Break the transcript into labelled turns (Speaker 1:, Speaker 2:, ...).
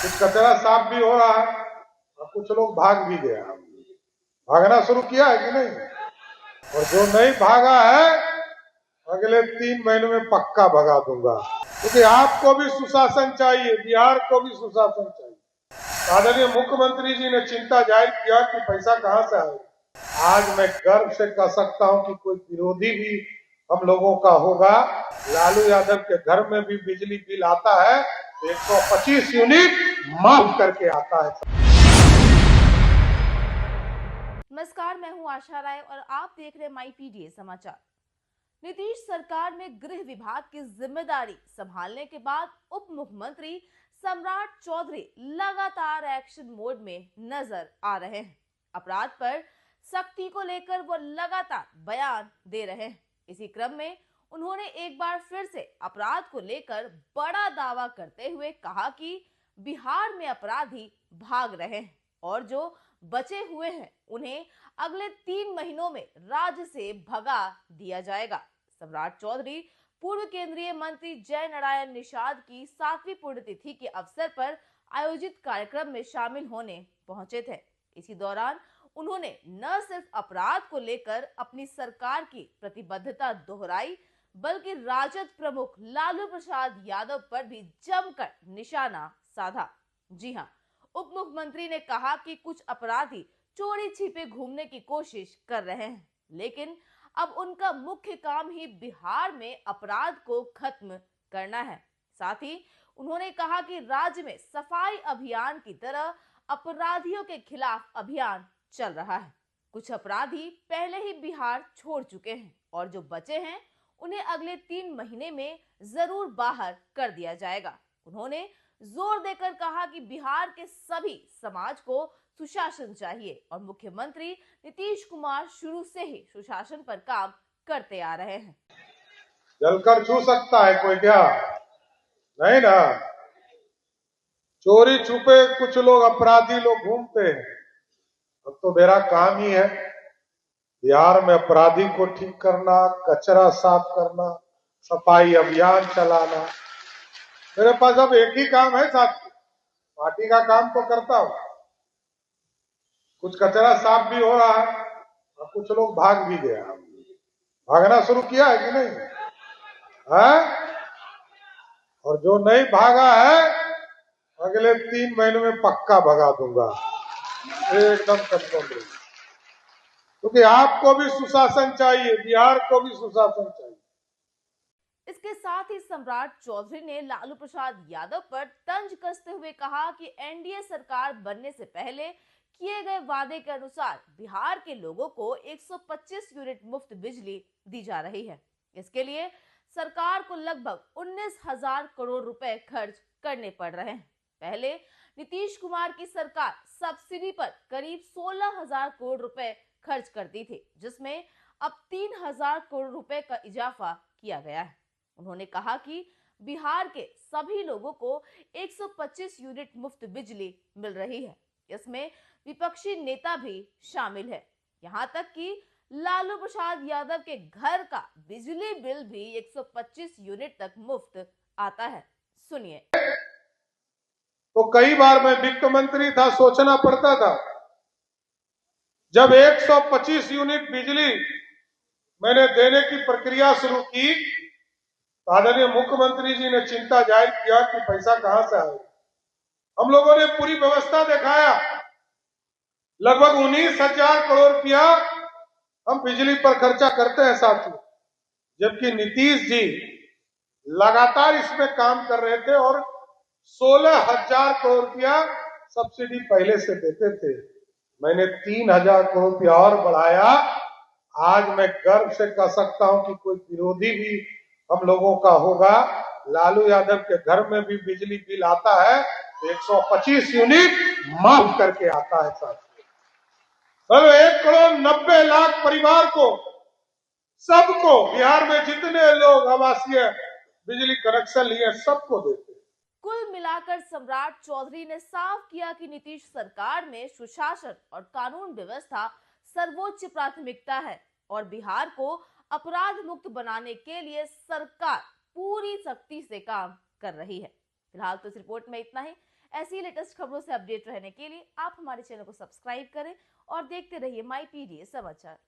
Speaker 1: कुछ कचरा साफ भी हो रहा है और कुछ लोग भाग भी गया। भागना शुरू किया है कि नहीं? और जो नहीं भागा है अगले 3 महीनों में पक्का भगा दूंगा, क्योंकि आपको भी सुशासन चाहिए, बिहार को भी सुशासन चाहिए। आदरणीय मुख्यमंत्री जी ने चिंता जाहिर किया कि पैसा कहां से आएगा। आज मैं गर्व से कह सकता हूं कि कोई विरोधी भी हम लोगों का होगा, लालू यादव के घर में भी बिजली बिल आता है तो 125 यूनिट माफ करके आता है।
Speaker 2: नमस्कार, मैं हूं आशा राय और आप देख रहे माई पीडीए समाचार। नीतीश सरकार में गृह विभाग की जिम्मेदारी संभालने के बाद उप मुख्यमंत्री सम्राट चौधरी लगातार एक्शन मोड में नजर आ रहे हैं। अपराध पर सख्ती को लेकर वो लगातार बयान दे रहे हैं। इसी क्रम में उन्होंने एक बार फिर से अपराध को लेकर बड़ा दावा करते हुए कहा कि बिहार में अपराधी भाग रहे हैं और जो बचे हुए हैं उन्हें अगले 3 महीनों में राज्य से भगा दिया जाएगा। सम्राट चौधरी पूर्व केंद्रीय मंत्री जय नारायण निषाद की 7वीं पुण्यतिथि के अवसर पर आयोजित कार्यक्रम में शामिल होने पहुंचे थे। इसी दौरान उन्होंने न सिर्फ अपराध को लेकर अपनी सरकार की प्रतिबद्धता दोहराई, बल्कि राजद प्रमुख लालू प्रसाद यादव पर भी जमकर निशाना साधा। जी हां, उप मुख्यमंत्री ने कहा कि कुछ अपराधी चोरी छिपे घूमने की कोशिश कर रहे हैं, लेकिन अब उनका मुख्य काम ही बिहार में अपराध को खत्म करना है। साथ ही उन्होंने कहा कि राज्य में सफाई अभियान की तरह अपराधियों के खिलाफ अभियान चल रहा है। कुछ अपराधी पहले ही बिहार छोड़ चुके हैं और जो बचे हैं उन्हें अगले 3 महीने में जरूर बाहर कर दिया जाएगा। उन्होंने जोर देकर कहा कि बिहार के सभी समाज को सुशासन चाहिए और मुख्यमंत्री नीतीश कुमार शुरू से ही सुशासन पर काम करते आ रहे हैं।
Speaker 1: जलकर छू सकता है कोई क्या? नहीं ना। चोरी छुपे कुछ लोग अपराधी लोग घूमते हैं। अब तो मेरा काम ही है बिहार में अपराधी को ठीक करना, कचरा साफ करना, सफाई अभियान चलाना। मेरे पास अब एक ही काम है साथी, पार्टी का काम तो करता हूं। कुछ कचरा साफ भी हो रहा है और कुछ लोग भाग भी गया। भागना शुरू किया है कि नहीं है? और जो नहीं भागा है अगले 3 महीनों में पक्का भगा दूंगा, एकदम कंफर्म रही, क्योंकि आपको भी सुशासन चाहिए, बिहार को भी सुशासन चाहिए।
Speaker 2: इसके साथ ही सम्राट चौधरी ने लालू प्रसाद यादव पर तंज कसते हुए कहा कि एनडीए सरकार बनने से पहले किए गए वादे के अनुसार बिहार के लोगों को 125 यूनिट मुफ्त बिजली दी जा रही है। इसके लिए सरकार को लगभग 19,000 करोड़ रुपए खर्च करने पड़ रहे हैं। पहले नीतीश कुमार की सरकार सब्सिडी पर करीब 16,000 करोड़ रुपए खर्च करती थी, जिसमें अब 3,000 करोड़ रुपए का इजाफा किया गया है। उन्होंने कहा कि बिहार के सभी लोगों को 125 यूनिट मुफ्त बिजली मिल रही है। इसमें विपक्षी नेता भी शामिल है। यहां तक कि लालू प्रसाद यादव के घर का बिजली बिल भी 125 यूनिट तक मुफ्त आता है। सुनिए।
Speaker 1: तो कई बार मैं वित्त मंत्री था, सोचना पड़ता था, जब 125 यूनिट बिजली मैंने देने की प्रक्रिया शुरू की, आदरणीय मुख्यमंत्री जी ने चिंता जाहिर किया कि पैसा कहां से आएगा। हम लोगों ने पूरी व्यवस्था दिखाया, लगभग 19,000 करोड़ रुपया हम बिजली पर खर्चा करते हैं साथियों, जबकि नीतीश जी लगातार इसमें काम कर रहे थे और 16,000 करोड़ रुपया सब्सिडी पहले से देते थे। मैंने 3,000 करोड़ रुपया और बढ़ाया। आज मैं गर्व से कह सकता हूं कि कोई विरोधी भी हम लोगों का होगा, लालू यादव के घर में भी बिजली बिल आता है तो 125 यूनिट माफ करके आता है साथियों। 1,90,00,000 परिवार को, सबको, बिहार में जितने लोग आवासीय बिजली कनेक्शन लिए सबको देते।
Speaker 2: कुल मिलाकर सम्राट चौधरी ने साफ किया कि नीतीश सरकार में सुशासन और कानून व्यवस्था सर्वोच्च प्राथमिकता है और बिहार को अपराध मुक्त बनाने के लिए सरकार पूरी सख्ती से काम कर रही है। फिलहाल तो इस रिपोर्ट में इतना ही। ऐसी लेटेस्ट खबरों से अपडेट रहने के लिए आप हमारे चैनल को सब्सक्राइब करें और देखते रहिए माई पीडीए समाचार।